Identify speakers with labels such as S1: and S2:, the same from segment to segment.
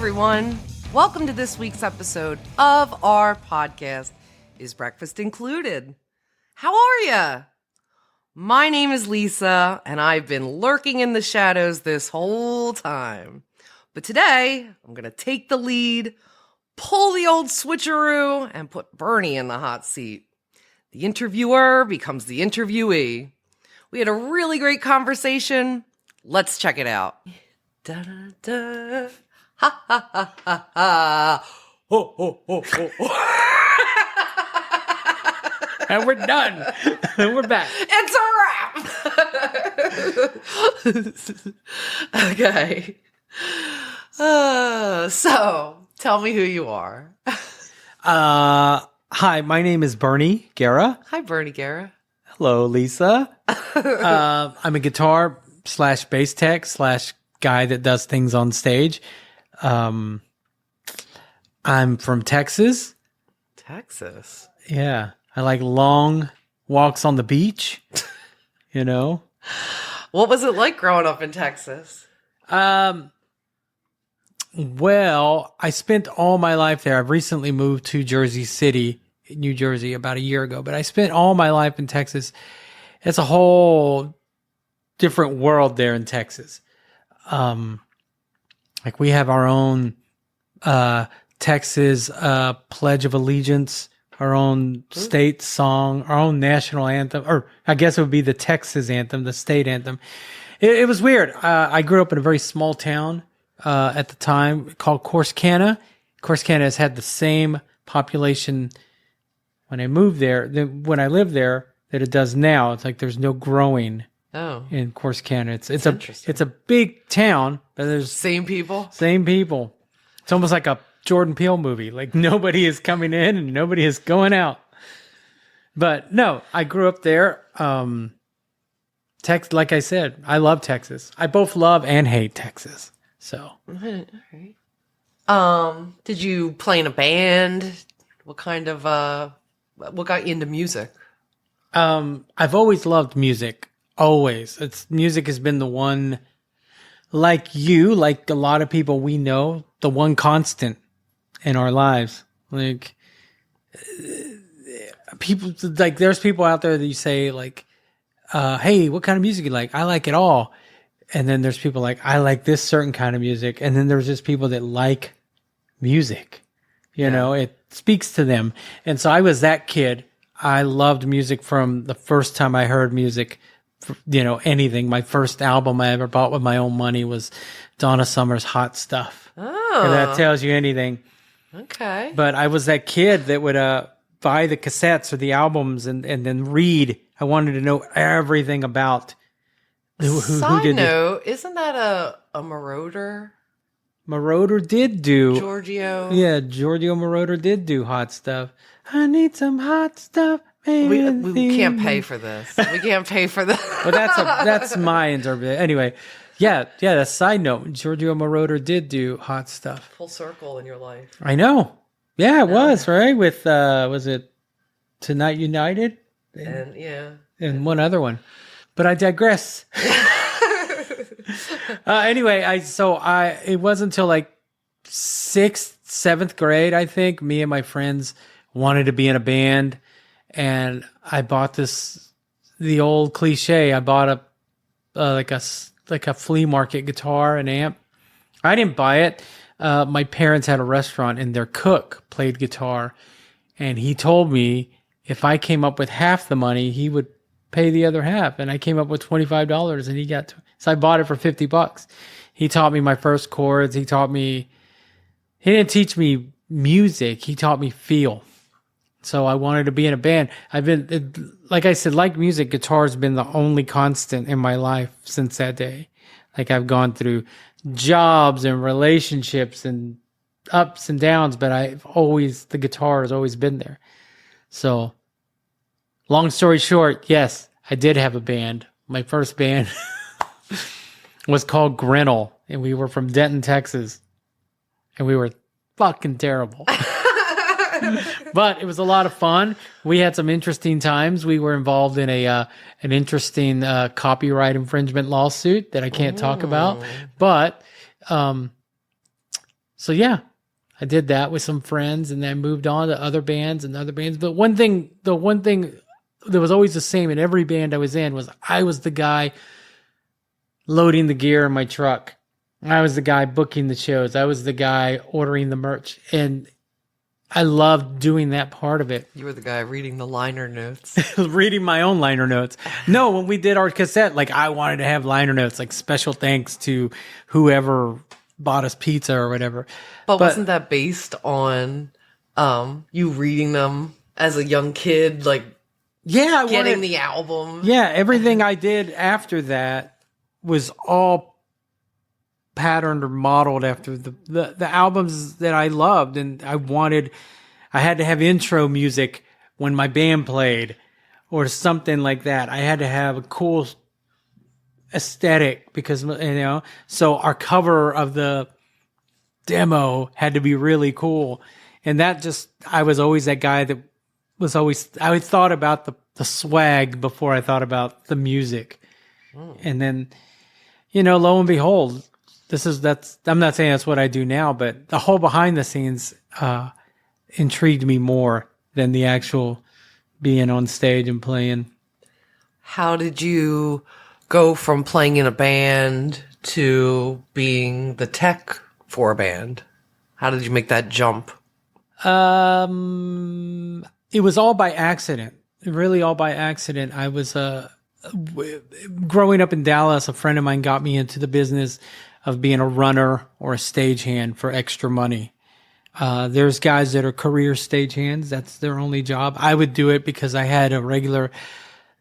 S1: everyone. Welcome to this week's episode of our podcast, Is Breakfast Included? How are ya? My name is Lisa, and I've been lurking in the shadows this whole time. But today, I'm going to take the lead, pull the old switcheroo, and put Bernie in the hot seat. The interviewer becomes the interviewee. We had a really great conversation. Let's check it out. Da da da. Ha ha ha ha ha. Ho ho ho ho.
S2: And we're done. And we're back.
S1: It's a wrap. Okay. So, tell me who you are.
S2: Hi, my name is Bernie Guerra.
S1: Hi, Bernie Guerra.
S2: Hello, Lisa. I'm a guitar / bass tech / guy that does things on stage. I'm from Texas.
S1: Texas.
S2: Yeah. I like long walks on the beach, you know.
S1: What was it like growing up in Texas?
S2: Well, I spent all my life there. I've recently moved to Jersey City, New Jersey, about a year ago, but I spent all my life in Texas. It's a whole different world there in Texas. Like we have our own Texas Pledge of Allegiance, our own state song, our own national anthem, or I guess it would be the Texas anthem, the state anthem. It was weird. I grew up in a very small town at the time called Corsicana. Corsicana has had the same population when I moved there, when I lived there, that it does now. It's like there's no growing in Corsicana. It's a big town, but there's
S1: Same people?
S2: Same people. It's almost like a Jordan Peele movie. Like nobody is coming in and nobody is going out. But no, I grew up there. Like I said, I love Texas. I both love and hate Texas. So,
S1: All right. Did you play in a band? What kind of what got you into music?
S2: I've always loved music. Always. Music has been the one, like you, like a lot of people we know, the one constant in our lives. Like people, like there's people out there that you say like, hey, what kind of music you like? I like it all. And then there's people like, I like this certain kind of music. And then there's just people that like music, you know, it speaks to them. And so I was that kid. I loved music from the first time I heard music, you know, anything. My first album I ever bought with my own money was Donna Summer's Hot Stuff.
S1: Oh.
S2: If that tells you anything.
S1: Okay.
S2: But I was that kid that would buy the cassettes or the albums and then read. I wanted to know everything about who did
S1: note, isn't that a Marauder?
S2: Marauder did do.
S1: Giorgio.
S2: Yeah, Giorgio Moroder did do Hot Stuff. I need some hot stuff.
S1: We can't pay for this. We can't pay for this.
S2: But that's my interpretation. Anyway, yeah. A side note: Giorgio Moroder did do Hot Stuff.
S1: Full circle in your life.
S2: I know. Yeah, it was right with was it Tonight United? And one other one. But I digress. Anyway, it wasn't until like 6th, 7th grade, I think, me and my friends wanted to be in a band, and I bought the old cliche. I bought like a flea market guitar and amp. I didn't buy it. My parents had a restaurant, and their cook played guitar, and he told me if I came up with half the money, he would pay the other half. And I came up with $25, and so I bought it for $50. He taught me my first chords. He didn't teach me music. He taught me feel. So I wanted to be in a band. Like I said, like music, guitar's been the only constant in my life since that day. Like I've gone through jobs and relationships and ups and downs, but the guitar has always been there. So long story short, yes, I did have a band. My first band was called Grinnell, and we were from Denton, Texas, and we were fucking terrible. But it was a lot of fun. We had some interesting times. We were involved in an interesting copyright infringement lawsuit that I can't talk about. But So yeah, I did that with some friends, and then moved on to other bands and other bands. But the one thing that was always the same in every band I was in was I was the guy loading the gear in my truck. I was the guy booking the shows. I was the guy ordering the merch. And I loved doing that part of it.
S1: You were the guy reading the liner notes.
S2: Reading my own liner notes. No, when we did our cassette, like I wanted to have liner notes, like special thanks to whoever bought us pizza or whatever.
S1: But wasn't that based on you reading them as a young kid, like getting the album?
S2: Yeah, everything I did after that was all patterned or modeled after the albums that I loved, and I had to have intro music when my band played or something like that. I had to have a cool aesthetic because, so our cover of the demo had to be really cool. And I was always that guy that was always, I thought about the swag before I thought about the music. And then, lo and behold, I'm not saying that's what I do now, but the whole behind the scenes intrigued me more than the actual being on stage and playing.
S1: How did you go from playing in a band to being the tech for a band? How did you make that jump?
S2: It was all by accident. Really all by accident. I was growing up in Dallas, a friend of mine got me into the business of being a runner or a stagehand for extra money. There's guys that are career stagehands. That's their only job. I would do it because I had a regular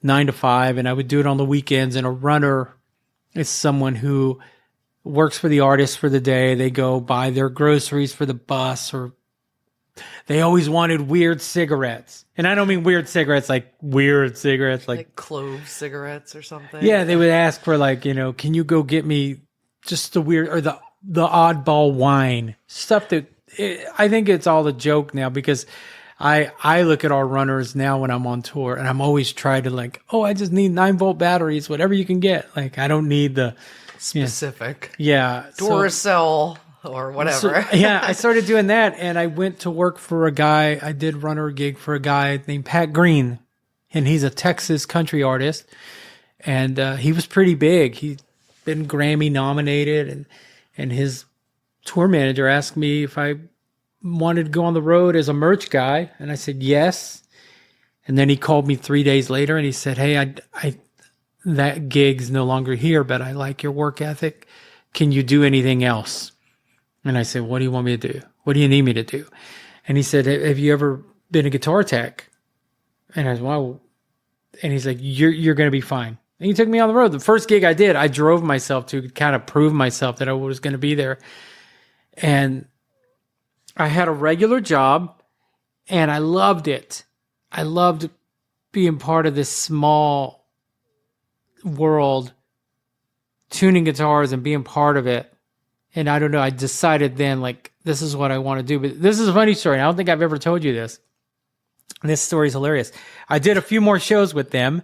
S2: 9 to 5 and I would do it on the weekends. And a runner is someone who works for the artist for the day. They go buy their groceries for the bus, or they always wanted weird cigarettes. And I don't mean weird cigarettes like weird cigarettes, like
S1: clove cigarettes or something.
S2: Yeah, they would ask for can you go get me just the weird or the oddball wine stuff I think it's all a joke now, because I look at our runners now when I'm on tour and I'm always trying to I just need 9-volt batteries, whatever you can get. I don't need the
S1: specific.
S2: Yeah.
S1: Duracell or whatever.
S2: I started doing that, and I went to work for a guy. I did runner gig for a guy named Pat Green, and he's a Texas country artist, and he was pretty big. He'd been Grammy nominated, and his tour manager asked me if I wanted to go on the road as a merch guy, and I said yes. And then he called me 3 days later, and he said, "Hey, I that gig's no longer here, but I like your work ethic. Can you do anything else?" And I said, "What do you want me to do? What do you need me to do?" And he said, "Have you ever been a guitar tech?" And I said, "Well," and he's like, "You're going to be fine." And he took me on the road. The first gig I did, I drove myself to kind of prove myself that I was going to be there. And I had a regular job, and I loved it. I loved being part of this small world, tuning guitars and being part of it. And I don't know, I decided then, this is what I want to do. But this is a funny story. I don't think I've ever told you this. This story is hilarious. I did a few more shows with them.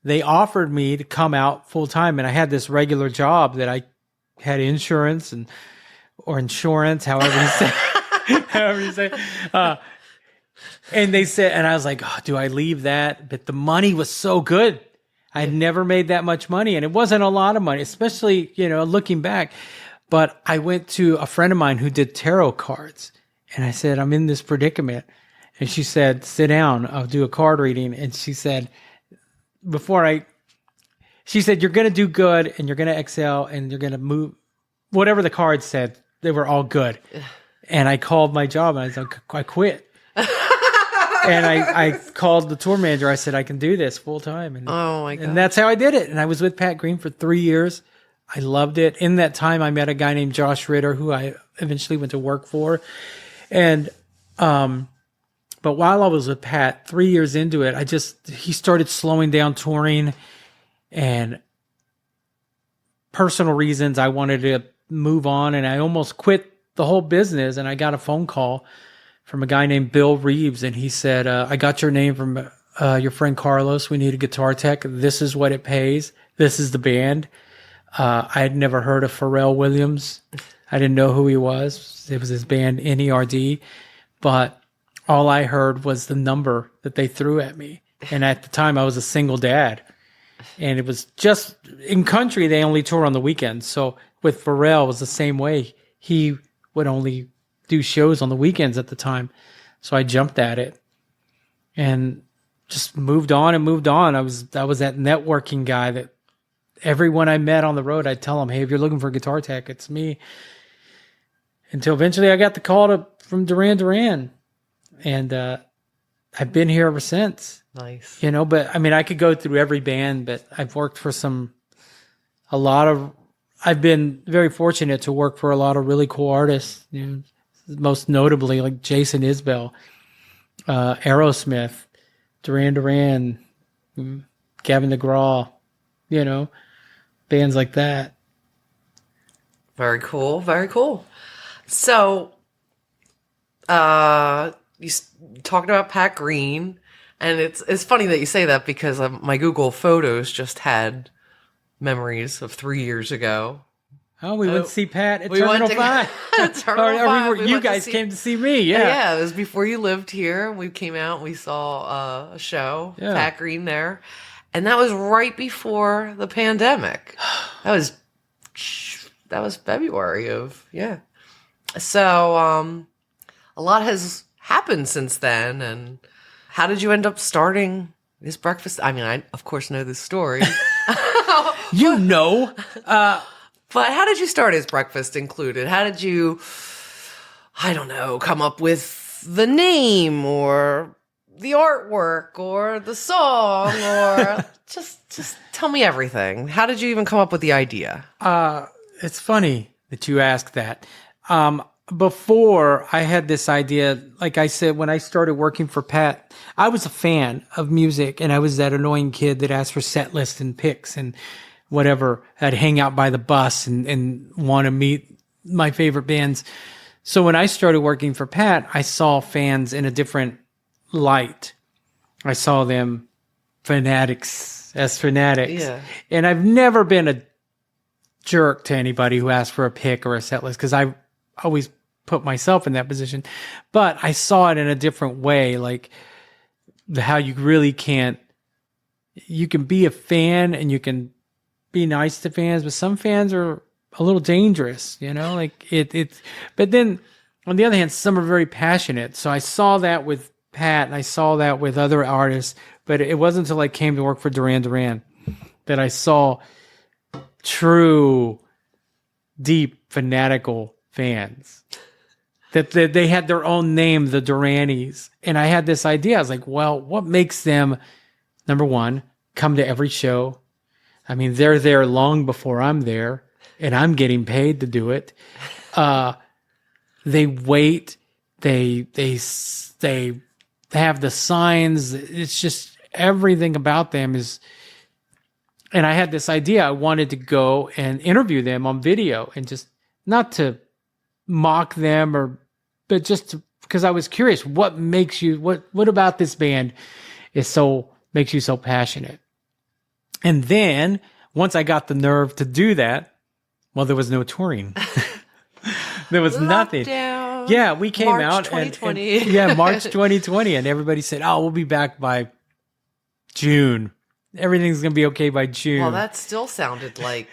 S2: They offered me to come out full time, and I had this regular job that I had insurance or insurance, however you say. However you say. And they said, and I was like, do I leave that? But the money was so good. I had never made that much money, and it wasn't a lot of money, especially, looking back. But I went to a friend of mine who did tarot cards, and I said, "I'm in this predicament." And she said, "Sit down, I'll do a card reading." And she said, "You're going to do good, and you're going to excel, and you're going to move." Whatever the cards said, they were all good. And I called my job, and I said, "I quit." And I called the tour manager. I said, "I can do this full time." And,
S1: oh my God.
S2: And that's how I did it. And I was with Pat Green for 3 years. I loved it. In that time, I met a guy named Josh Ritter, who I eventually went to work for. And, but while I was with Pat, 3 years into it, he started slowing down touring, and personal reasons, I wanted to move on, and I almost quit the whole business. And I got a phone call from a guy named Bill Reeves, and he said, "I got your name from your friend Carlos. We need a guitar tech. This is what it pays. This is the band." I had never heard of Pharrell Williams. I didn't know who he was. It was his band NERD, but all I heard was the number that they threw at me. And at the time, I was a single dad. And it was just in country, they only tour on the weekends. So with Pharrell, it was the same way. He would only do shows on the weekends at the time. So I jumped at it and just moved on and moved on. I was that networking guy that everyone I met on the road, I'd tell them, hey, if you're looking for a guitar tech, it's me. Until eventually I got the call from Duran Duran. And I've been here ever since.
S1: Nice.
S2: You know, but I mean, I could go through every band, but I've worked for I've been very fortunate to work for a lot of really cool artists, you know, most notably like Jason Isbell, Aerosmith, Duran Duran, Gavin DeGraw, you know, bands like that.
S1: Very cool. Very cool. So, you talked about Pat Green, and it's funny that you say that because my Google Photos just had memories of 3 years ago.
S2: Oh, we went to see Pat at
S1: We
S2: Terminal
S1: went to
S2: 5.
S1: Terminal 5.
S2: You guys came to see me, yeah.
S1: Yeah, it was before you lived here. We came out and we saw a show,
S2: Yeah.
S1: Pat Green there. And that was right before the pandemic. That was February of, yeah. So, a lot has happened since then. And how did you end up starting this breakfast? I mean, I, of course, know this story.
S2: You know.
S1: But how did you start as Breakfast Included? How did you, I don't know, come up with the name or the artwork or the song or just tell me everything. How did you even come up with the idea?
S2: It's funny that you ask that. Before I had this idea, like I said, when I started working for Pat, I was a fan of music and I was that annoying kid that asked for set lists and picks and whatever. I'd hang out by the bus and want to meet my favorite bands. So when I started working for Pat, I saw fans in a different light. I saw them fanatics.
S1: Yeah.
S2: And I've never been a jerk to anybody who asked for a pick or a set list because I always put myself in that position. But I saw it in a different way, like how you really you can be a fan and you can be nice to fans, but some fans are a little dangerous, you know, like but then on the other hand, some are very passionate. So I saw that with Pat and I saw that with other artists, but it wasn't until I came to work for Duran Duran that I saw true, deep, fanatical fans. That they had their own name, the Duranis. And I had this idea. I was like, well, what makes them, number one, come to every show? I mean, they're there long before I'm there, and I'm getting paid to do it. They wait. They have the signs. It's just everything about them is. And I had this idea. I wanted to go and interview them on video and just not to mock them but just because I was curious, what about this band makes you so passionate? And then once I got the nerve to do that, well, there was no touring. There was nothing. Yeah, we came
S1: March
S2: out
S1: 2020.
S2: and March 2020, and everybody said, "Oh, we'll be back by June. Everything's gonna be okay by June."
S1: Well, that still sounded like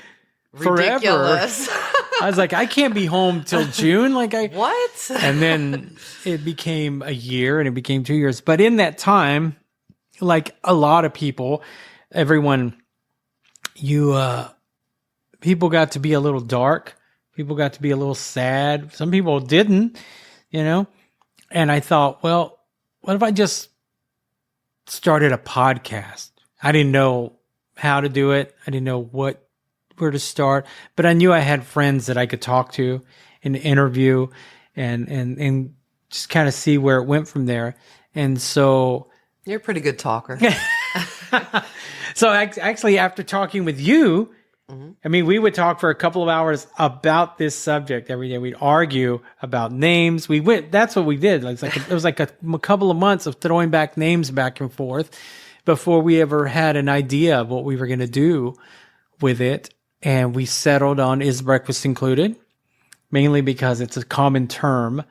S2: Forever.
S1: ridiculous.
S2: I was like, I can't be home till June.
S1: What?
S2: And then it became a year and it became 2 years. But in that time, like a lot of people, everyone, people got to be a little dark. People got to be a little sad. Some people didn't, you know? And I thought, well, what if I just started a podcast? I didn't know how to do it. I didn't know where to start, but I knew I had friends that I could talk to and interview and just kind of see where it went from there. And so
S1: You're a pretty good talker.
S2: so actually after talking with you, I mean, we would talk for a couple of hours about this subject every day. We'd argue about names. That's what we did. It was like a couple of months of throwing back names back and forth before we ever had an idea of what we were going to do with it. And we settled on Is Breakfast Included? mainly because it's a common term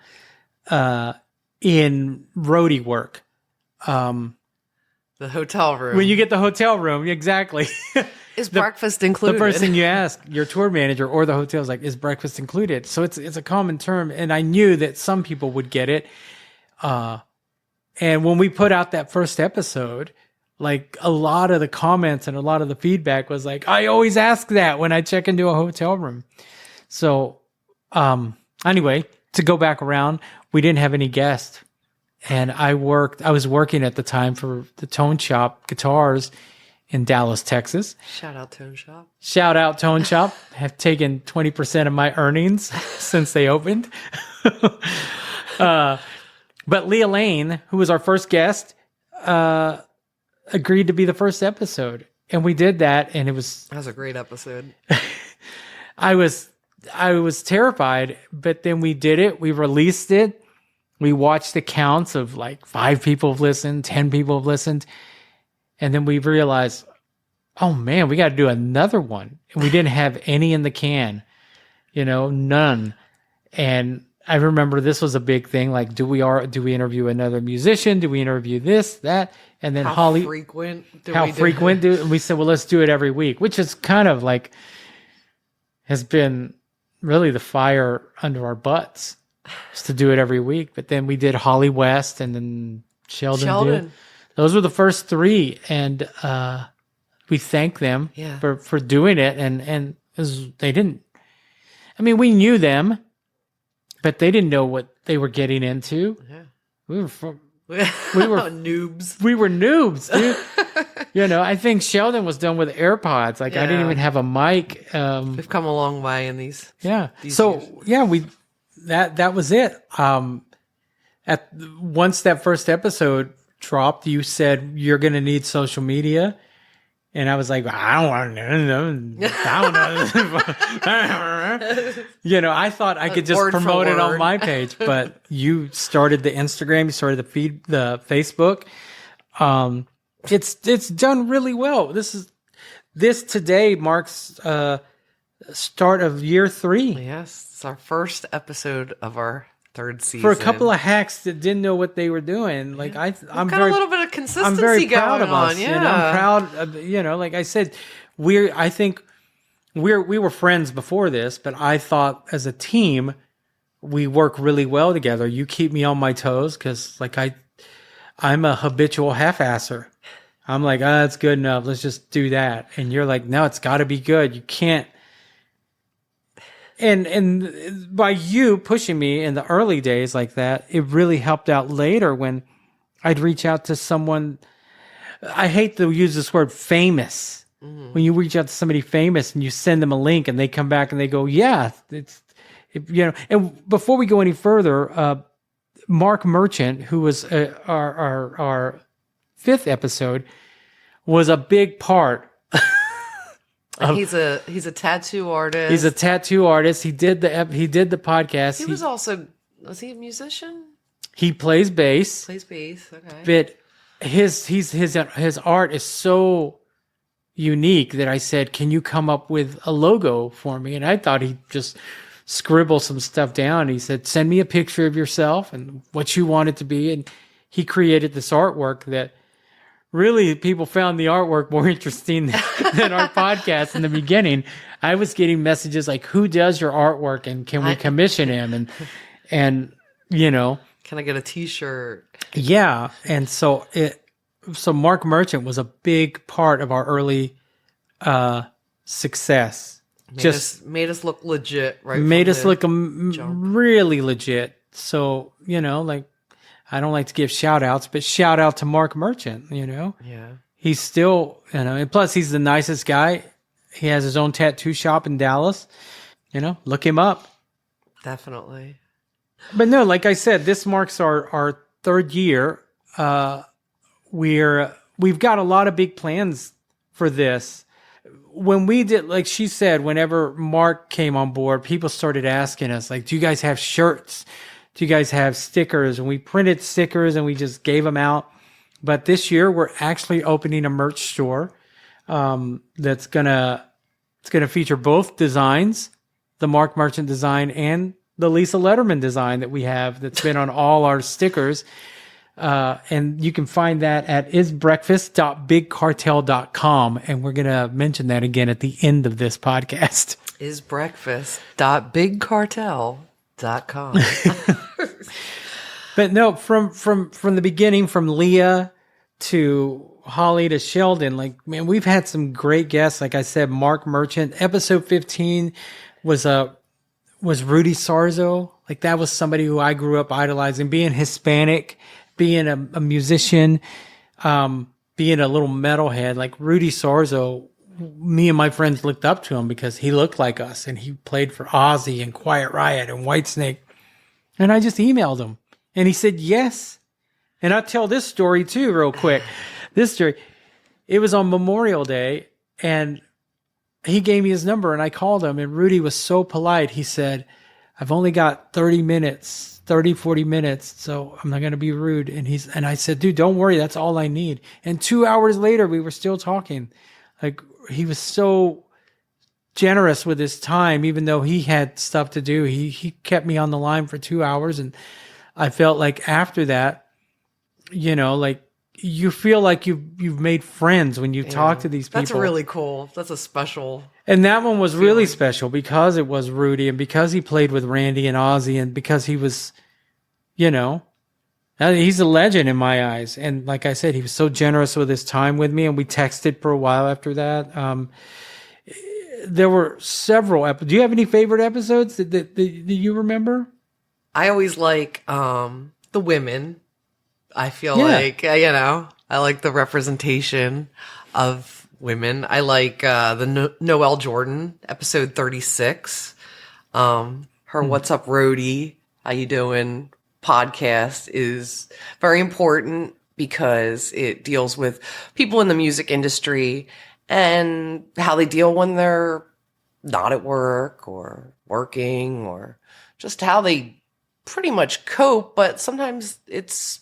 S2: in roadie work.
S1: The hotel room.
S2: When you get the hotel room, exactly.
S1: Is breakfast included?
S2: The first thing you ask your tour manager or the hotel is like, is breakfast included? So it's a common term. And I knew that some people would get it. And when we put out that first episode, like a lot of the comments and a lot of the feedback was like, I always ask that when I check into a hotel room. So anyway, to go back around, we didn't have any guests. And I was working at the time for the Tone Shop Guitars in Dallas, Texas.
S1: Shout out Tone Shop.
S2: Shout out Tone Shop. Have taken 20% of my earnings since they opened. But Leah Lane, who was our first guest, agreed to be the first episode. And we did that, and that was
S1: a great episode.
S2: I was terrified, but then we did it. We released it. We watched the counts of like 5 people have listened, 10 people have listened. And then we realized, oh man, we got to do another one. And we didn't have any in the can, none. And I remember this was a big thing. Like, do we interview another musician? Do we interview this, that? And then
S1: how frequent
S2: do we said, well, let's do it every week, which is kind of like has been really the fire under our butts. Just to do it every week. But then we did Holly West and then Sheldon. Those were the first 3. And we thank them for doing it. And they didn't, we knew them, but they didn't know what they were getting into. Yeah. We were
S1: noobs.
S2: We were noobs, dude. I think Sheldon was done with AirPods. Like I didn't even have a mic.
S1: We've come a long way in these.
S2: Yeah.
S1: These
S2: so
S1: years.
S2: yeah, that was it. Once that first episode dropped, you said you're going to need social media, and I was like, I don't want to. I don't know. I thought I could just promote it on my page, but you started the Instagram, you started the Facebook. It's done really well. This today marks start of year 3.
S1: Yes, it's our first episode of our 3rd season.
S2: For a couple of hacks that didn't know what they were doing, like I'm
S1: got a little bit of consistency.
S2: I'm very proud of us.
S1: Yeah,
S2: I'm proud of, like I said, I think we were friends before this, but I thought as a team we work really well together. You keep me on my toes because like I'm a habitual half-asser. I'm like, it's good enough. Let's just do that. And you're like, no, it's got to be good. You can't. And by you pushing me in the early days like that, it really helped out later when I'd reach out to someone. I hate to use this word famous. Mm-hmm. When you reach out to somebody famous and you send them a link and they come back and they go, yeah, And before we go any further, Mark Merchant, who was our 5th episode, was a big part.
S1: He's a tattoo artist.
S2: He's a tattoo artist. He did the podcast.
S1: Was he a musician?
S2: He plays bass.
S1: Okay.
S2: But his art is so unique that I said, "Can you come up with a logo for me?" And I thought he'd just scribble some stuff down. He said, "Send me a picture of yourself and what you want it to be." And he created this artwork that really people found the artwork more interesting than our podcast in the beginning. I was getting messages like, who does your artwork and can we commission him? And
S1: can I get a t-shirt?
S2: Yeah. And so Mark Merchant was a big part of our early success.
S1: Made us look legit, right?
S2: Made us look really legit. So, I don't like to give shout outs, but shout out to Mark Merchant, Yeah. He's still, and plus he's the nicest guy. He has his own tattoo shop in Dallas. Look him up.
S1: Definitely.
S2: But no, like I said, this marks our 3rd year. We've got a lot of big plans for this. When we did, like she said, whenever Mark came on board, people started asking us, like, do you guys have shirts? Do you guys have stickers? And we printed stickers and we just gave them out. But this year we're actually opening a merch store that's gonna feature both designs the Mark Merchant design and the Lisa Lederman design that we have that's been on all our stickers. And you can find that at isbreakfast.bigcartel.com. And we're going to mention that again at the end of this podcast.
S1: Isbreakfast.bigcartel.com.
S2: But no, from the beginning, from Leah to Holly to Sheldon, like, man, we've had some great guests. Like I said, Mark Merchant. Episode 15 was Rudy Sarzo. Like, that was somebody who I grew up idolizing, being Hispanic, being a musician, being a little metalhead. Like, Rudy Sarzo, me and my friends looked up to him because he looked like us, and he played for Ozzy and Quiet Riot and Whitesnake. And I just emailed him, and he said yes. And I'll tell this story too, real quick. This story, it was on Memorial Day, and he gave me his number, and I called him, and Rudy was so polite. He said, I've only got 40 minutes, so I'm not going to be rude. And I said, dude, don't worry. That's all I need. And 2 hours later, we were still talking. Like, he was so generous with his time, even though he had stuff to do. He kept me on the line for 2 hours. And I felt like after that, like, you feel like you've made friends when you talk to these people.
S1: That's really cool. That's a special.
S2: And that one was really special because it was Rudy, and because he played with Randy and Ozzy, and because he was, he's a legend in my eyes. And like I said, he was so generous with his time with me, and we texted for a while after that. There were several episodes. Do you have any favorite episodes that you remember?
S1: I always like the women. I feel like, I like the representation of women. I like the Noelle Jordan, episode 36. Her What's Up, Rhodey? How you doing? Podcast is very important because it deals with people in the music industry and how they deal when they're not at work or working, or just how they pretty much cope. But sometimes it's,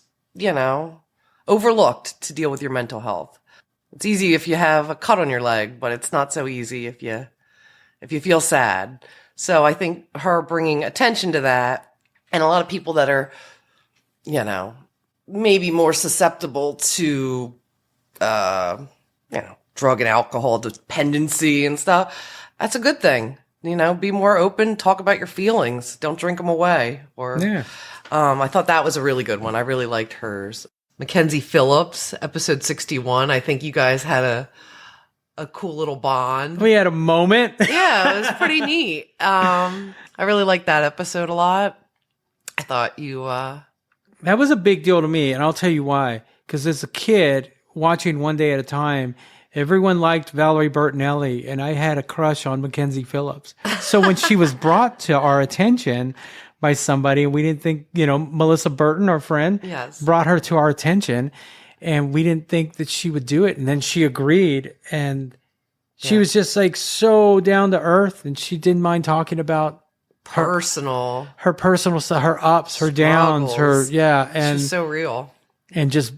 S1: overlooked to deal with your mental health. It's easy if you have a cut on your leg, but it's not so easy if you feel sad. So I think her bringing attention to that, and a lot of people that are, maybe more susceptible to, drug and alcohol dependency and stuff. That's a good thing. Be more open, talk about your feelings. Don't drink them away. I thought that was a really good one. I really liked hers. Mackenzie Phillips, episode 61. I think you guys had a cool little bond.
S2: We had a moment.
S1: Yeah, it was pretty neat. I really liked that episode a lot. I thought you...
S2: That was a big deal to me, and I'll tell you why. Because as a kid, watching One Day at a Time, everyone liked Valerie Bertinelli, and I had a crush on Mackenzie Phillips. So when she was brought to our attention by somebody, and we didn't think, Melissa Burton, our friend, brought her to our attention, and we didn't think that she would do it. And then she agreed, and she was just like so down to earth, and she didn't mind talking about her personal stuff, her ups, her downs, and
S1: she's so real.
S2: And just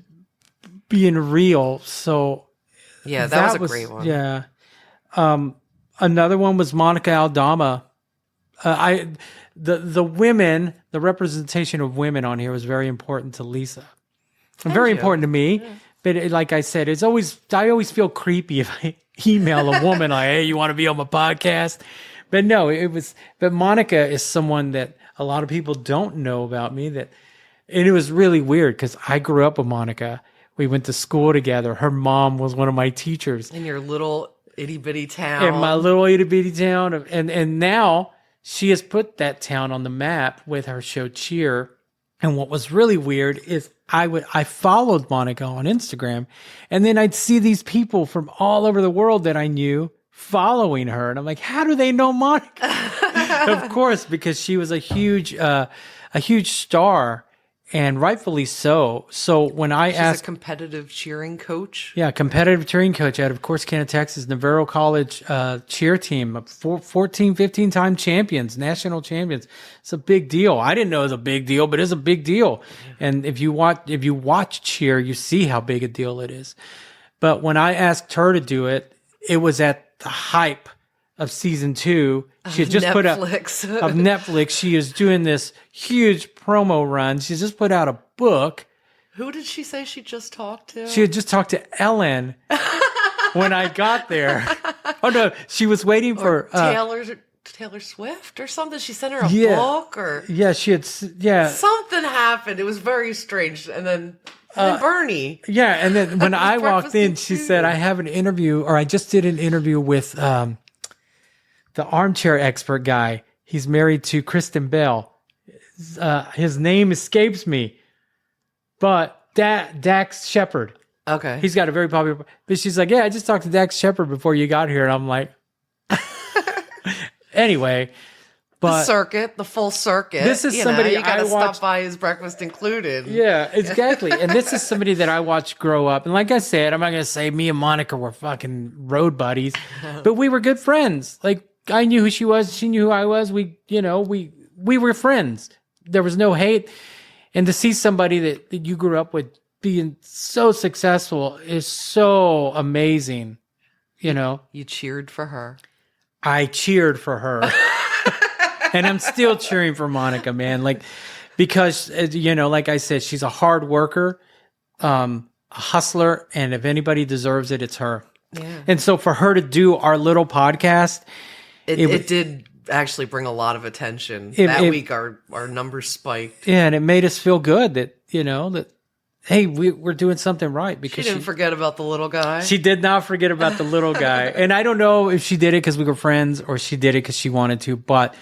S2: being real. So
S1: that was a great one.
S2: Yeah. Another one was Monica Aldama. The women, the representation of women on here was very important to Lisa. And very important to me. Yeah. But like I said, I always feel creepy if I email a woman like, hey, you want to be on my podcast? But no, but Monica is someone that a lot of people don't know about me, and it was really weird because I grew up with Monica. We went to school together. Her mom was one of my teachers.
S1: In your little itty bitty town.
S2: In my little itty bitty town. And now she has put that town on the map with her show Cheer. And what was really weird is I followed Monica on Instagram, and then I'd see these people from all over the world that I knew following her. And I'm like, how do they know Monica? Of course, because she was a huge star, and rightfully so. So when she's asked,
S1: a competitive cheering coach.
S2: Yeah, competitive cheering coach out of Corsicana, Texas, Navarro College cheer team, 14, 15-time champions, national champions. It's a big deal. I didn't know it was a big deal, but it's a big deal. And if you watch cheer, you see how big a deal it is. But when I asked her to do it, it was at the hype of season 2. She had just put out of Netflix. She is doing this huge promo run. She's just put out a book.
S1: Who did she say she just talked to?
S2: She had just talked to Ellen when I got there. Oh no, she was waiting for
S1: Taylor Swift or something. She sent her a book or
S2: she had
S1: something happened. It was very strange. And then Bernie.
S2: Yeah, and then when I walked in, she said, "I have an interview, or I just did an interview with the armchair expert guy. He's married to Kristen Bell. His name escapes me, but Dax Shepard.
S1: Okay,
S2: he's got a very popular." But she's like, "Yeah, I just talked to Dax Shepard before you got here," and I'm like, anyway. But
S1: the full circuit.
S2: This is somebody
S1: you gotta
S2: I watched.
S1: Stop by his Breakfast Included.
S2: Yeah, exactly. And this is somebody that I watched grow up. And like I said, I'm not going to say me and Monica were fucking road buddies, but we were good friends. Like I knew who she was. She knew who I was. We were friends. There was no hate. And to see somebody that you grew up with being so successful is so amazing. You
S1: cheered for her.
S2: I cheered for her. And I'm still cheering for Monica, man. Like, because, like I said, she's a hard worker, a hustler. And if anybody deserves it, it's her.
S1: Yeah.
S2: And so for her to do our little podcast,
S1: it did actually bring a lot of attention. That week, our numbers spiked.
S2: Yeah. And it made us feel good that, hey, we're doing something right. Because
S1: she didn't forget about the little guy.
S2: She did not forget about the little guy. And I don't know if she did it because we were friends or she did it because she wanted to, but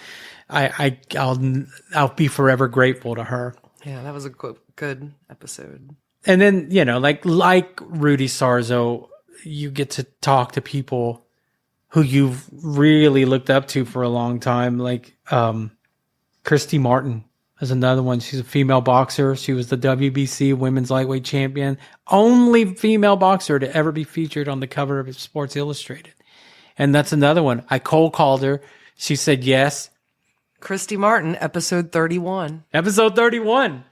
S2: I'll be forever grateful to her.
S1: Yeah, that was a good episode.
S2: And then, like Rudy Sarzo, you get to talk to people who you've really looked up to for a long time. Like Christy Martin is another one. She's a female boxer. She was the WBC women's lightweight champion. Only female boxer to ever be featured on the cover of Sports Illustrated. And that's another one. I cold called her. She said yes.
S1: Christy Martin, episode 31.
S2: Episode 31.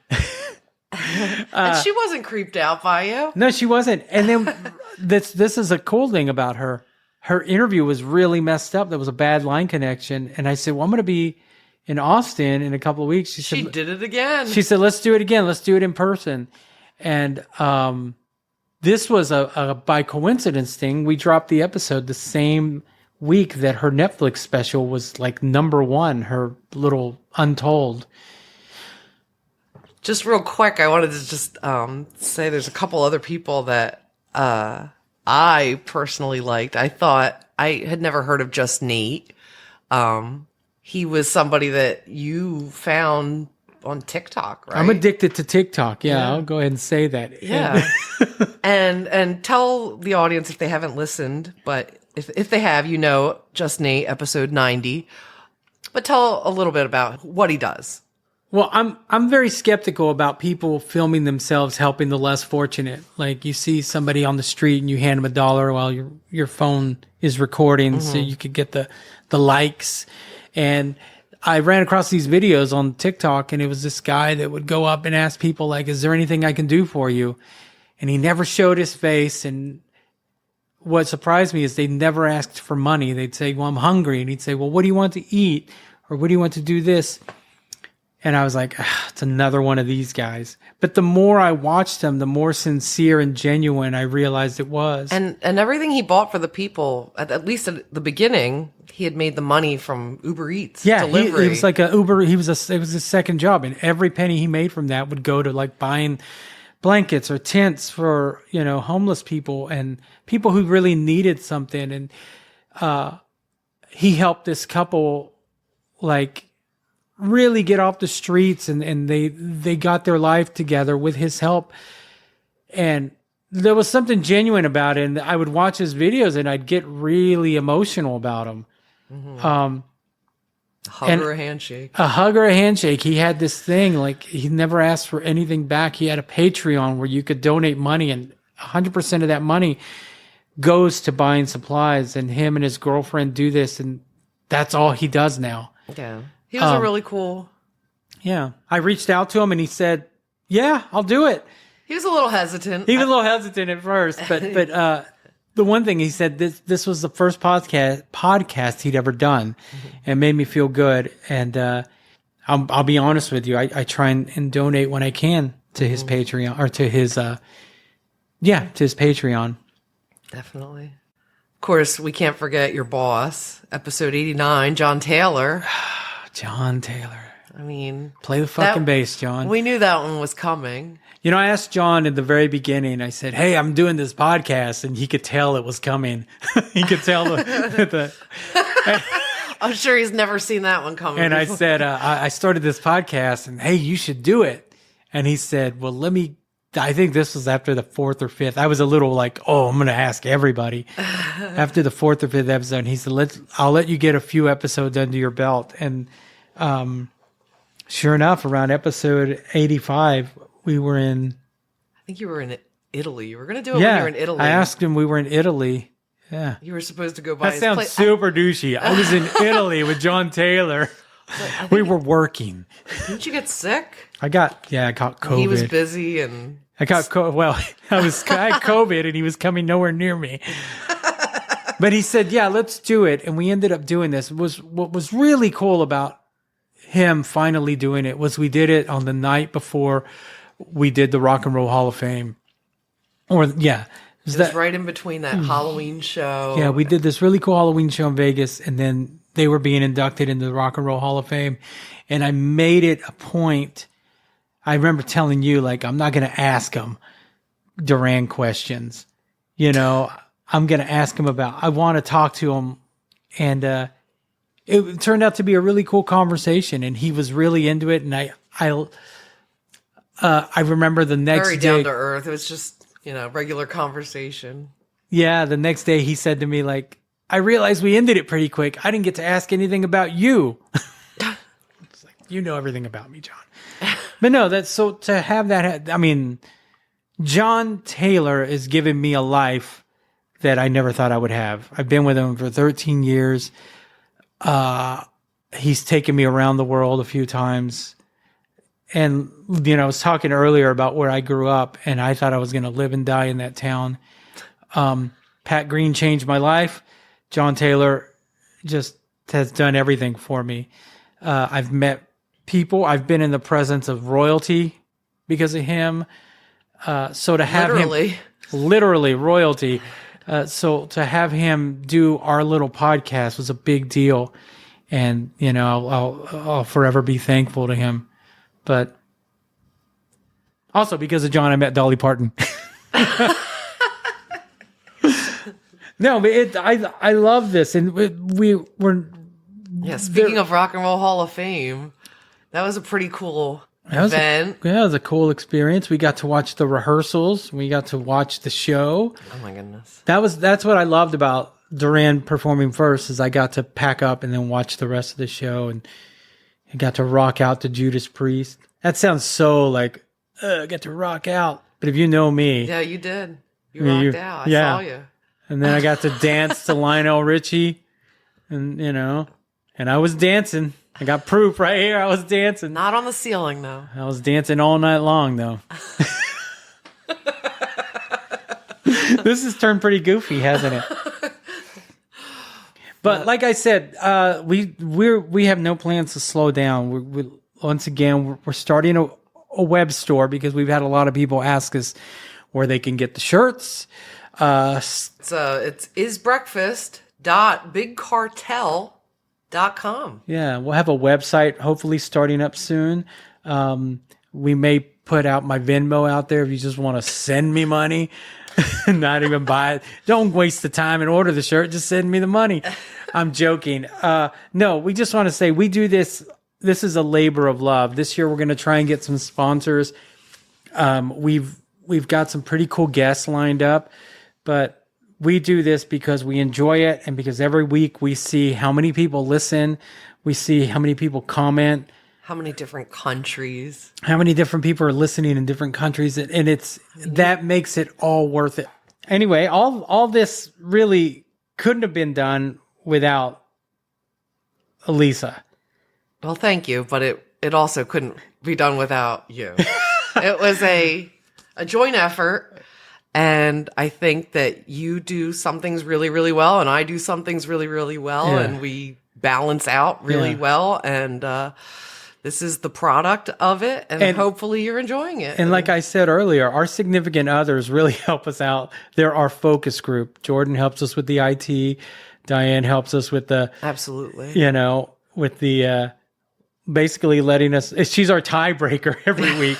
S1: And she wasn't creeped out by you.
S2: No, she wasn't. And then this is a cool thing about her. Her interview was really messed up. There was a bad line connection. And I said, well, I'm going to be in Austin in a couple of weeks.
S1: She did it again.
S2: She said, let's do it again. Let's do it in person. And this was a by coincidence thing. We dropped the episode the same week that her Netflix special was like #1, her little Untold.
S1: Just real quick, I wanted to just say there's a couple other people that I personally liked. I thought I had never heard of Just Nate. He was somebody that you found on TikTok, right?
S2: I'm addicted to TikTok. Yeah, I'll go ahead and say that.
S1: Yeah. and tell the audience if they haven't listened, but if they have, Just Nate, episode 90. But tell a little bit about what he does.
S2: Well, I'm very skeptical about people filming themselves helping the less fortunate. Like you see somebody on the street and you hand them $1 while your phone is recording, so you could get the likes. And I ran across these videos on TikTok, and it was this guy that would go up and ask people, like, is there anything I can do for you? And he never showed his face. And what surprised me is they never asked for money. They'd say, well, I'm hungry. And he'd say, well, what do you want to eat? Or what do you want to do this? And I was like, it's another one of these guys. But the more I watched him, the more sincere and genuine I realized it was.
S1: And everything he bought for the people, at least at the beginning, he had made the money from Uber Eats delivery.
S2: It was like it was his second job. And every penny he made from that would go to like buying blankets or tents for, homeless people and people who really needed something. And he helped this couple like really get off the streets, and they got their life together with his help. And there was something genuine about it. And I would watch his videos and I'd get really emotional about him. A hug or a handshake. A hug or a handshake. He had this thing, like he never asked for anything back. He had a Patreon where you could donate money, and 100% of that money goes to buying supplies. And him and his girlfriend do this, and that's all he does now.
S1: Yeah. He was a really cool.
S2: Yeah. I reached out to him and he said, yeah, I'll do it.
S1: He was a little hesitant.
S2: He was a little hesitant at first, but the one thing he said, this was the first podcast he'd ever done, and made me feel good. And I'll be honest with you, I try and donate when I can to his Patreon, or to his to his Patreon.
S1: Definitely. Of course, we can't forget your boss, episode 89, John Taylor.
S2: John Taylor.
S1: I mean,
S2: play the fucking bass, John.
S1: We knew that one was coming.
S2: You know, I asked John in the very beginning, I said, hey, I'm doing this podcast, and he could tell it was coming. He could tell the
S1: I'm sure he's never seen that one coming.
S2: And
S1: before.
S2: I said, I started this podcast, and hey, you should do it. And he said, well, I think this was after the 4th or 5th. I was a little like, oh, I'm going to ask everybody. After the 4th or 5th episode, he said, I'll let you get a few episodes under your belt. And sure enough, around episode 85, we were in...
S1: I think you were in Italy. You were going to do it when you were in Italy.
S2: I asked him, we were in Italy. Yeah.
S1: You were supposed to go by
S2: that sounds super douchey. I was in Italy with John Taylor. We were working.
S1: Didn't you get sick?
S2: I caught COVID.
S1: He was busy and...
S2: I had COVID and he was coming nowhere near me. But he said, yeah, let's do it. And we ended up doing this. What was really cool about him finally doing it was we did it on the night before we did the Rock and Roll Hall of Fame.
S1: It was right in between that Halloween show.
S2: Yeah, we did this really cool Halloween show in Vegas, and then they were being inducted into the Rock and Roll Hall of Fame. And I made it a point. I remember telling you, like, I'm not going to ask him Duran questions. You know, I'm going to ask him I want to talk to him. And it turned out to be a really cool conversation, and he was really into it. And I remember the next day.
S1: Very down to earth. It was just, regular conversation.
S2: Yeah, the next day he said to me, like, I realized we ended it pretty quick. I didn't get to ask anything about you. It's like, you know everything about me, John. But no, to have that, I mean, John Taylor is giving me a life that I never thought I would have. I've been with him for 13 years. He's taken me around the world a few times. And, I was talking earlier about where I grew up, and I thought I was going to live and die in that town. Pat Green changed my life. John Taylor just has done everything for me. I've met people. I've been in the presence of royalty because of him. So to have him, literally royalty. So to have him do our little podcast was a big deal. And, I'll forever be thankful to him. But also because of John, I met Dolly Parton. No, but I love this, and we're
S1: speaking of Rock and Roll Hall of Fame, that was a pretty cool event.
S2: It was a cool experience. We got to watch the rehearsals. We got to watch the show.
S1: Oh my goodness,
S2: that's what I loved about Duran performing first, is I got to pack up and then watch the rest of the show, and I got to rock out to Judas Priest. That sounds so like I get to rock out, but if you know me,
S1: yeah, you did. You rocked out. I saw you.
S2: And then I got to dance to Lionel Richie, and and I was dancing. I got proof right here. I was dancing.
S1: Not on the ceiling, though.
S2: I was dancing all night long, though. This has turned pretty goofy, hasn't it? But like I said, we have no plans to slow down. Once again, we're starting a web store because we've had a lot of people ask us where they can get the shirts.
S1: It's isbreakfast.bigcartel.com.
S2: Yeah, we'll have a website hopefully starting up soon. We may put out my Venmo out there if you just want to send me money, not even buy it. Don't waste the time and order the shirt. Just send me the money. I'm joking. No, we just want to say we do this. This is a labor of love. This year we're going to try and get some sponsors. We've got some pretty cool guests lined up. But we do this because we enjoy it, and because every week we see how many people listen, we see how many people comment,
S1: how many different countries,
S2: how many different people are listening in different countries, and that makes it all worth it. Anyway, all this really couldn't have been done without Elisa.
S1: Well, thank you, but it also couldn't be done without you. It was a joint effort. And I think that you do some things really, really well, and I do some things really, really well,
S2: Yeah.
S1: and we balance out really
S2: Yeah.
S1: well. And this is the product of it, and hopefully you're enjoying it.
S2: And like I said earlier, our significant others really help us out. They're our focus group. Jordan helps us with the IT. Diane helps us with the,
S1: Absolutely.
S2: with the, basically letting us, she's our tiebreaker every week.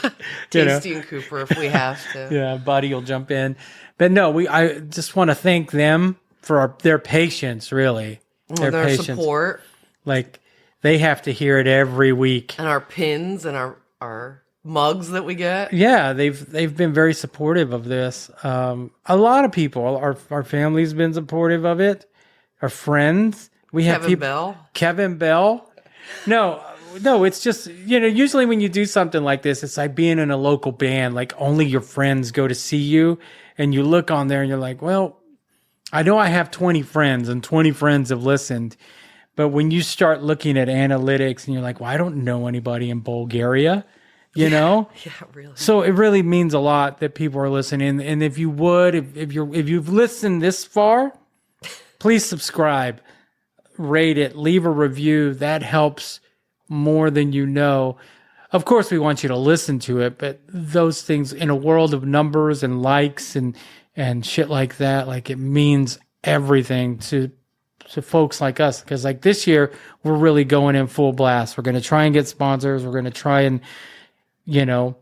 S1: Tasty and Cooper if we have to.
S2: Yeah, Buddy will jump in. But no, I just want to thank them for their patience, really.
S1: Their
S2: patience.
S1: Support.
S2: Like, they have to hear it every week.
S1: And our pins and our mugs that we get.
S2: Yeah, they've been very supportive of this. A lot of people, our family's been supportive of it. Our friends. We have Kevin Bell. No, it's just, usually when you do something like this, it's like being in a local band, like only your friends go to see you, and you look on there and you're like, well, I know I have 20 friends and 20 friends have listened. But when you start looking at analytics and you're like, well, I don't know anybody in Bulgaria,
S1: Yeah, really.
S2: So it really means a lot that people are listening. And if you would, if you've listened this far, please subscribe, rate it, leave a review. That helps more than you know. Of course, we want you to listen to it, but those things in a world of numbers and likes and shit like that, like it means everything to folks like us. Because like this year, we're really going in full blast. We're going to try and get sponsors. We're going to try and, and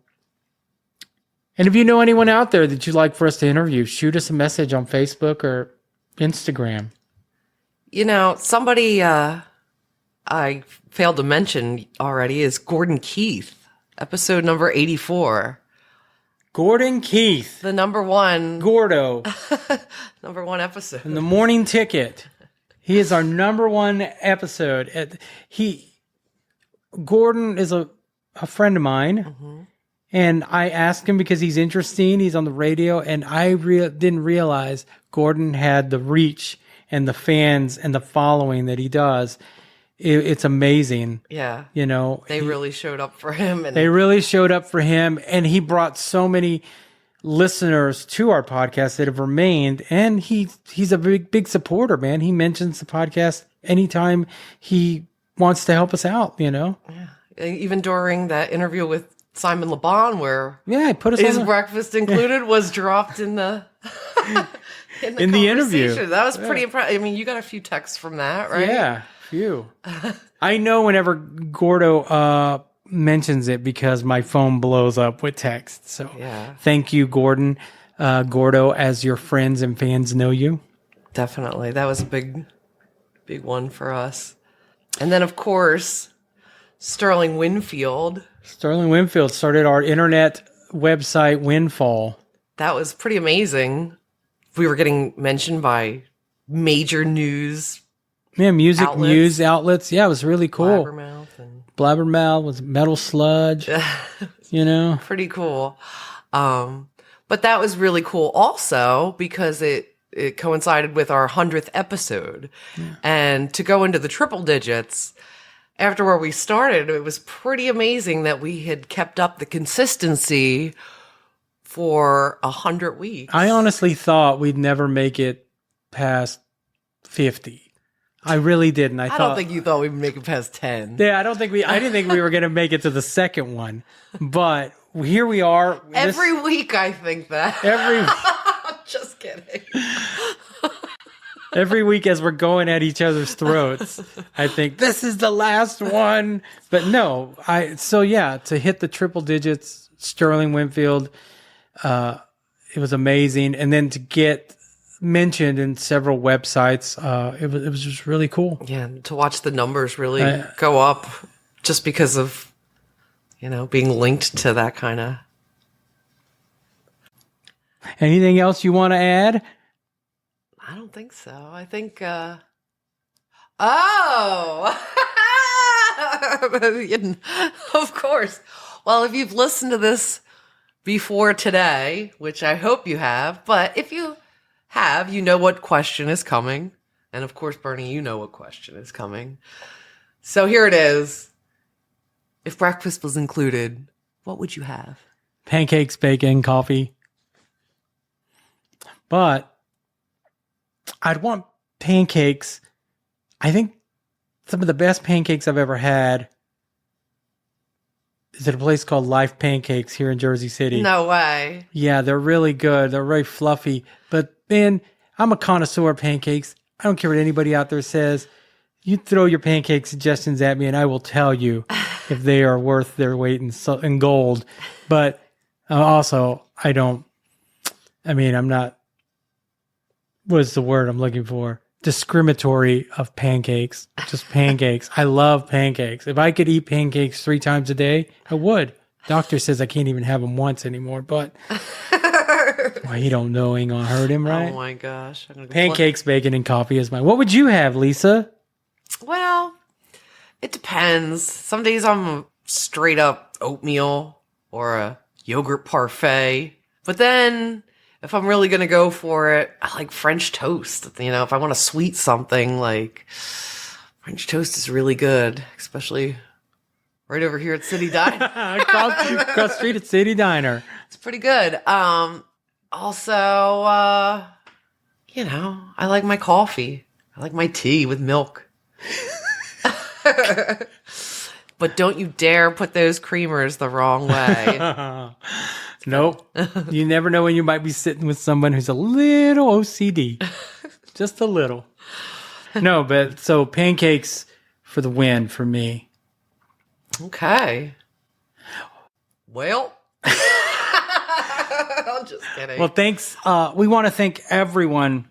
S2: if you know anyone out there that you'd like for us to interview, shoot us a message on Facebook or Instagram.
S1: Somebody I failed to mention already is Gordon Keith, episode number 84.
S2: Gordon Keith.
S1: The number one.
S2: Gordo.
S1: Number one episode.
S2: And the morning ticket. He is our number one episode. Gordon is a friend of mine. Mm-hmm. And I asked him because he's interesting. He's on the radio. And I didn't realize Gordon had the reach and the fans and the following that he does. It's amazing.
S1: Yeah.
S2: They
S1: really showed up for him.
S2: And he brought so many listeners to our podcast that have remained. And he's a big supporter, man. He mentions the podcast anytime he wants to help us out, Yeah.
S1: Even during that interview with Simon LeBon, where
S2: I put us
S1: his breakfast included was dropped in the
S2: in the interview.
S1: That was pretty impressive. I mean, you got a few texts from that, right?
S2: Yeah, few. I know whenever Gordo mentions it because my phone blows up with texts. So Thank you, Gordo, as your friends and fans know you.
S1: Definitely. That was a big one for us. And then, of course, Sterling Winfield started our internet website, Windfall. That was pretty amazing. We were getting mentioned by major news.
S2: Yeah, news outlets. Yeah, it was really cool.
S1: Blabbermouth
S2: was Metal Sludge.
S1: Pretty cool. But that was really cool also because it coincided with our 100th episode. Yeah. And to go into the triple digits after where we started, it was pretty amazing that we had kept up the consistency for 100 weeks.
S2: I honestly thought we'd never make it past 50. I really didn't.
S1: I don't think you thought we'd make it past 10.
S2: Yeah, I didn't think we were going to make it to the second one. But here we are.
S1: Every week I think that. Just kidding.
S2: Every week as we're going at each other's throats, I think this is the last one. But no, to hit the triple digits, Sterling Winfield, it was amazing. And then to get mentioned in several websites, it was just really cool.
S1: Yeah, to watch the numbers really go up just because of, being linked to that kind of.
S2: Anything else you want to add?
S1: I don't think so. I think, of course. Well, if you've listened to this before today, which I hope you have, but if you have, you know what question is coming. And of course, Bernie, you know what question is coming. So here it is. If breakfast was included, what would you have?
S2: Pancakes, bacon, coffee. But I'd want pancakes. I think some of the best pancakes I've ever had is at a place called Life Pancakes here in Jersey City.
S1: No way.
S2: Yeah, they're really good. They're very fluffy. But man, I'm a connoisseur of pancakes. I don't care what anybody out there says. You throw your pancake suggestions at me and I will tell you if they are worth their weight in gold. But also, I'm not, what is the word I'm looking for? Discriminatory of pancakes. Just pancakes. I love pancakes. If I could eat pancakes 3 times a day, I would. Doctor says I can't even have them once anymore, but well, he don't know, ain't gonna hurt him, right?
S1: Oh my gosh.
S2: Pancakes, bacon, and coffee is mine. What would you have, Lisa?
S1: Well, it depends. Some days I'm straight up oatmeal or a yogurt parfait. But then if I'm really going to go for it, I like French toast. You know, if I want to sweet something, like French toast is really good, especially right over here at City Diner.
S2: Across the street at City Diner.
S1: It's pretty good. Also, you know, I like my coffee. I like my tea with milk. But don't you dare put those creamers the wrong way.
S2: Nope. You never know when you might be sitting with someone who's a little OCD. Just a little. No, but so pancakes for the win for me.
S1: Okay. Well, I'm just kidding.
S2: Well, thanks. We want to thank everyone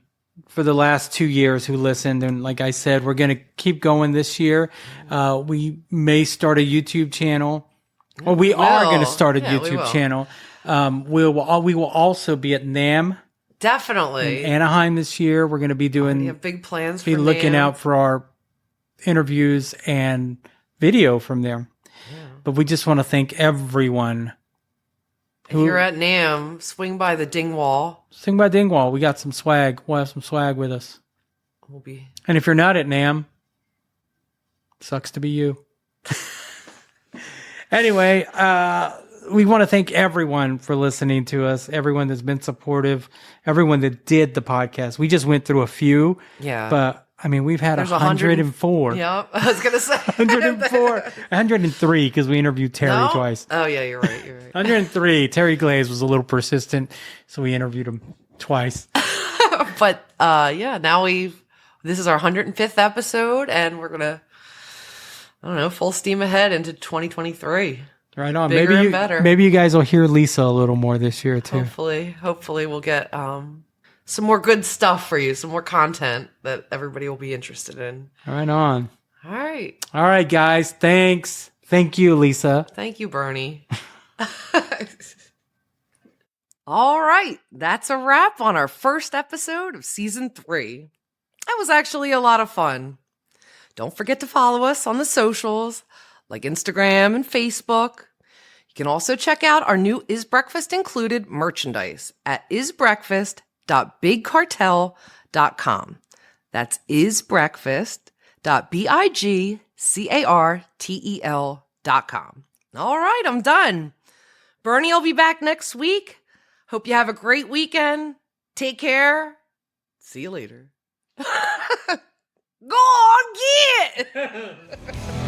S2: for the last 2 years who listened. And like I said, we're going to keep going this year. We may start a YouTube channel. Or we are going to start a YouTube channel. We will also be at NAMM.
S1: Definitely.
S2: In Anaheim this year. We're going to be doing.
S1: We have big plans for
S2: be looking
S1: NAMM.
S2: out for our interviews and video from there. Yeah. But we just want to thank everyone.
S1: If you're at NAMM, swing by the Dingwall.
S2: Swing by Dingwall. We got some swag. We'll have some swag with us. And if you're not at NAMM, sucks to be you. Anyway, we want to thank everyone for listening to us, everyone that's been supportive, everyone that did the podcast. We just went through a few. Yeah. But, I mean, we've had 104.
S1: Yep. I was going to say.
S2: 104. 103 because we interviewed Terry twice.
S1: Oh, yeah, you're right.
S2: 103. Terry Glaze was a little persistent, so we interviewed him twice.
S1: But, yeah, now this is our 105th episode, and we're going to, I don't know, full steam ahead into 2023.
S2: Right on.
S1: Bigger and better.
S2: Maybe you guys will hear Lisa a little more this year, too.
S1: Hopefully we'll get some more good stuff for you, some more content that everybody will be interested in.
S2: Right on.
S1: All right.
S2: All right, guys. Thanks. Thank you, Lisa.
S1: Thank you, Bernie. All right. That's a wrap on our first episode of season 3. That was actually a lot of fun. Don't forget to follow us on the socials like Instagram and Facebook. You can also check out our new Is Breakfast Included merchandise at isbreakfast.bigcartel.com. That's isbreakfast.bigcartel.com. All right, I'm done. Bernie will be back next week. Hope you have a great weekend. Take care. See you later. Go on, get!